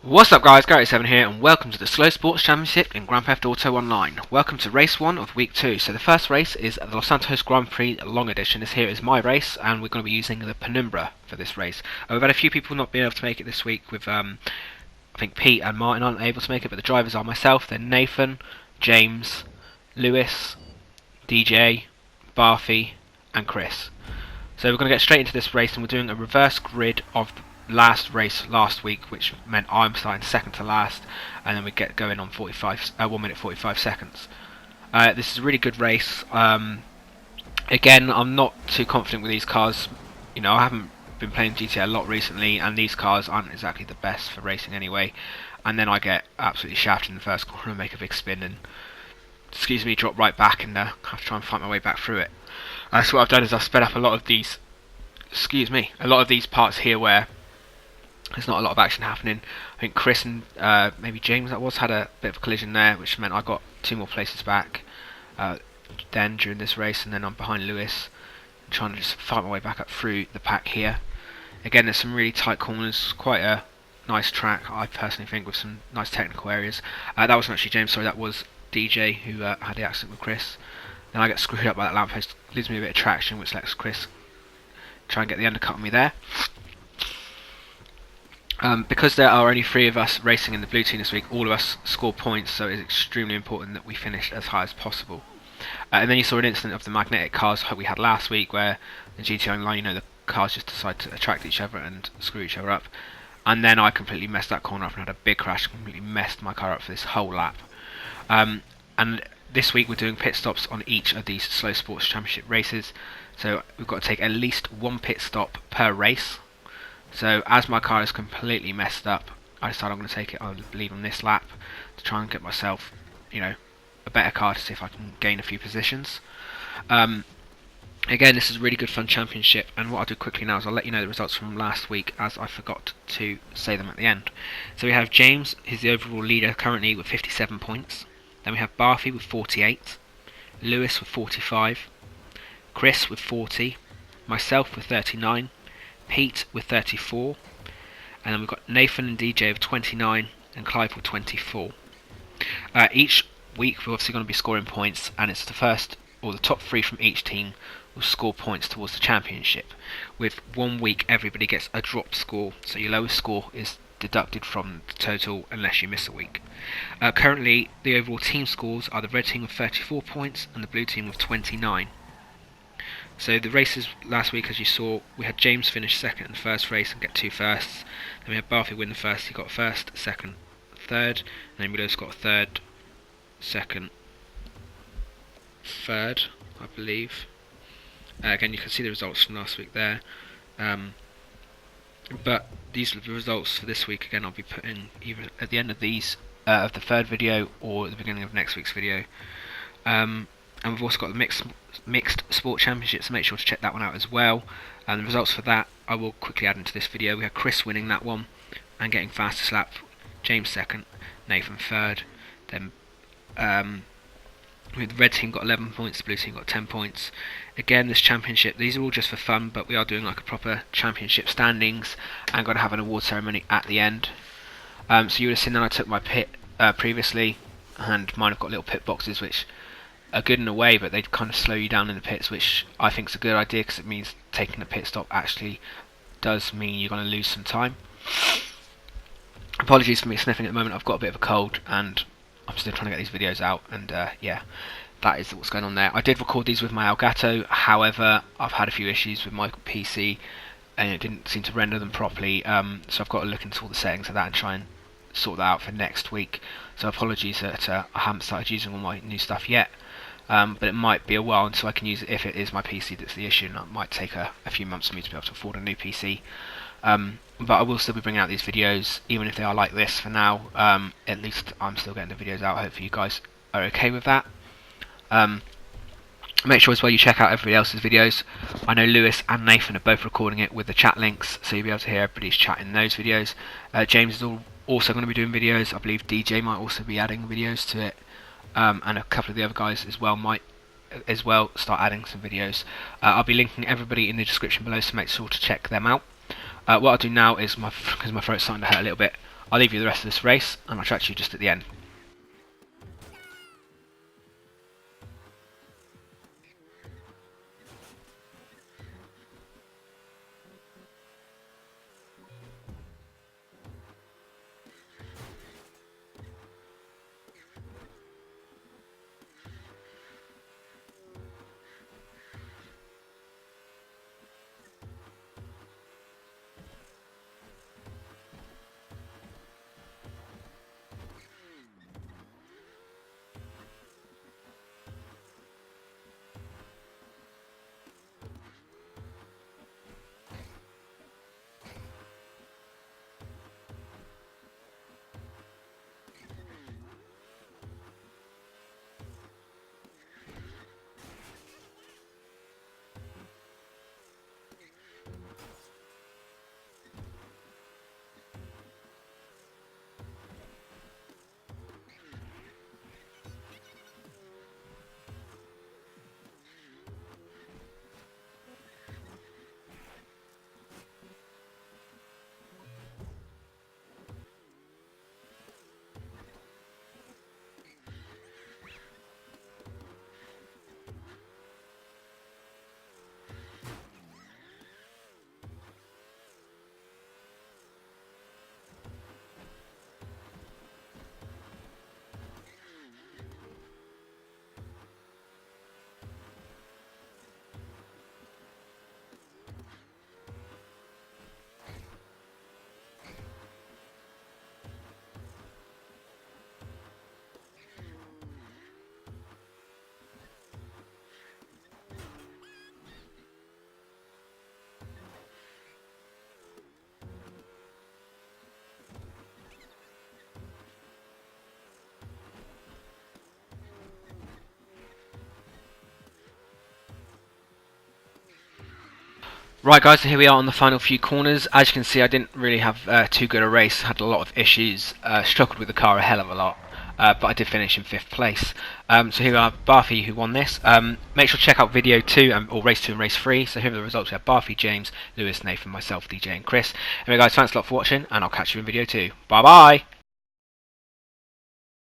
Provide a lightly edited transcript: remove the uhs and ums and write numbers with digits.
What's up guys, Gary7 here and welcome to the Slow Sports Championship in Grand Theft Auto Online. Welcome to race 1 of week 2. So the first race is the Los Santos Grand Prix Long Edition. This here is my race and we're going to be using the Penumbra for this race. We've had a few people not being able to make it this week with I think Pete and Martin aren't able to make it, but the drivers are myself, then Nathan, James, Lewis, DJ, Barthy and Chris. So we're going to get straight into this race and we're doing a reverse grid of the last race last week, which meant I'm starting second to last, and then we get going on 1 minute 45 seconds. This is a really good race. Again, I'm not too confident with these cars. You know, I haven't been playing GTA a lot recently, and these cars aren't exactly the best for racing anyway. And then I get absolutely shafted in the first corner and make a big spin and, drop right back and have to try and fight my way back through it. So what I've done is I've sped up a lot of these, parts here where there's not a lot of action happening. I think Chris and maybe James had a bit of a collision there, which meant I got 2 more places back then during this race, and then I'm behind Lewis, trying to just fight my way back up through the pack here. Again, there's some really tight corners, quite a nice track I personally think, with some nice technical areas. That wasn't actually James, sorry, that was DJ who had the accident with Chris. Then I get screwed up by that lamppost, leaves me a bit of traction, which lets Chris try and get the undercut on me there. Because there are only 3 of us racing in the blue team this week, all of us score points, so it's extremely important that we finish as high as possible. And then you saw an incident of the magnetic cars we had last week, where in GTA Online, the cars just decide to attract each other and screw each other up. And then I completely messed that corner up and had a big crash, completely messed my car up for this whole lap. And this week we're doing pit stops on each of these Slow Sports Championship races, so we've got to take at least 1 pit stop per race. So as my car is completely messed up, I decided I'm going to take it, I believe, on this lap to try and get myself, a better car to see if I can gain a few positions. Again, this is a really good fun championship, and what I'll do quickly now is I'll let you know the results from last week, as I forgot to say them at the end. So we have James, who's the overall leader currently with 57 points. Then we have Barthy with 48, Lewis with 45, Chris with 40, myself with 39, Pete with 34, and then we've got Nathan and DJ with 29 and Clive with 24. Each week we're obviously going to be scoring points, and it's the first or the top 3 from each team will score points towards the championship. With 1 week everybody gets a drop score, so your lowest score is deducted from the total unless you miss a week. Currently the overall team scores are the red team with 34 points and the blue team with 29. So the races last week, as you saw, we had James finish second in the first race and get 2 firsts. Then we had Barthy win the first, he got first, second, third, and then Lewis got third, second, third, I believe. Again, you can see the results from last week there. But these are the results for this week. Again, I'll be putting either at the end of these of the third video or at the beginning of next week's video. And we've also got the mixed sport championships, so make sure to check that one out as well. And the results for that I will quickly add into this video. We had Chris winning that one and getting fastest lap, James second, Nathan third. Then the red team got 11 points, the blue team got 10 points. Again, this championship, these are all just for fun, but we are doing like a proper championship standings and going to have an award ceremony at the end. So you would have seen that I took my pit previously, and mine have got little pit boxes which are good in a way, but they kind of slow you down in the pits, which I think is a good idea because it means taking a pit stop actually does mean you're going to lose some time. Apologies for me sniffing at the moment, I've got a bit of a cold and I'm still trying to get these videos out, and yeah, that is what's going on there. I did record these with my Elgato, however I've had a few issues with my PC and it didn't seem to render them properly, so I've got to look into all the settings of that and try and sort that out for next week. So apologies that I haven't started using all my new stuff yet. But it might be a while until I can use it if it is my PC that's the issue, and it might take a few months for me to be able to afford a new PC. But I will still be bringing out these videos, even if they are like this for now. At least I'm still getting the videos out. Hopefully you guys are okay with that. Make sure as well you check out everybody else's videos. I know Lewis and Nathan are both recording it with the chat links, so you'll be able to hear everybody's chat in those videos. James is also going to be doing videos. I believe DJ might also be adding videos to it. And a couple of the other guys as well might start adding some videos. I'll be linking everybody in the description below, so make sure to check them out. What I'll do now is, because my throat's starting to hurt a little bit, I'll leave you the rest of this race, and I'll chat to you just at the end. Right guys, so here we are on the final few corners. As you can see, I didn't really have too good a race, had a lot of issues, struggled with the car a hell of a lot, but I did finish in 5th place. So here we are, Barfi who won this. Make sure to check out video 2, or race 2 and race 3. So here are the results. We have Barfi, James, Lewis, Nathan, myself, DJ and Chris. Anyway guys, thanks a lot for watching, and I'll catch you in video 2. Bye bye!